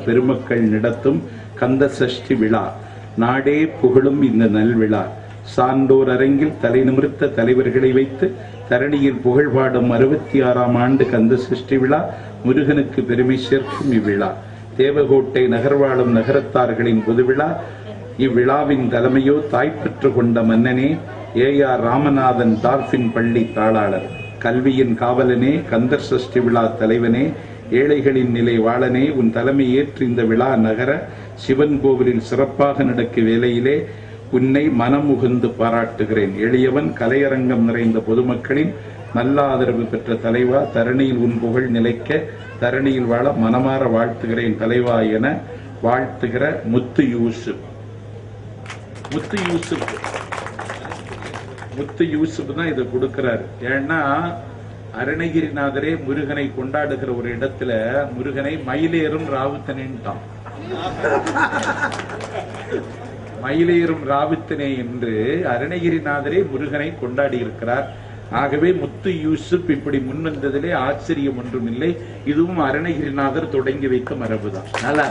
பெருமக்கள் நடத்தும் கந்த சஷ்டி விழா நாடே புகழும் இந்த நல்விழா சான்றோர் அரங்கில் தலை நிமிர்த்த தலைவர்களை வைத்து தரணியில் புகழ் பாடும் 66ஆம் ஆண்டு கந்த சஷ்டி விழா முருகனுக்கு பெருமை சேர்க்கும் இவ்விழா தேவகோட்டை நகர்வாழும் நகரத்தார்களின் பொதுவிழா. இவ்விழாவின் தலைமையோ தாய்ப்பற்று கொண்ட மன்னனே ஏஆர் ராமநாதன் டால்பின் பள்ளி தாளாளர். கல்வியின் காவலனே கந்தர் சஷ்டி விழா தலைவனே ஏழைகளின் நிலை வாழனே உன் தலைமை ஏற்று இந்த விழா நகர சிவன் கோவிலில் சிறப்பாக நடக்கும் வேளையிலே உன்னை மனமுகுந்து பாராட்டுகிறேன். எளியவன் கலையரங்கம் நிறைந்த பொதுமக்களின் நல்ல ஆதரவு பெற்ற தலைவா, தரணியில் உன் புகழ் நிலைக்க தரணியில் வாழ மனமாற வாழ்த்துகிறேன் தலைவா என வாழ்த்துகிற முத்து யூசுப். முத்து யூசுப் தான் இதை கொடுக்கிறாரு. ஏன்னா அருணகிரிநாதரே முருகனை கொண்டாடுகிற ஒரு இடத்துல முருகனை மயிலேறும் ராவுத்தனேன்ட்டான். மயிலேறும் ராவுத்தனே என்று அருணகிரிநாதரே முருகனை கொண்டாடி இருக்கிறார். ஆகவே முத்து யூசுப் இப்படி முன்வந்ததிலே ஆச்சரியம் ஒன்றும் இல்லை. இதுவும் அருணகிரிநாதர் தொடங்கி வைத்த மரபுதான். நல்லா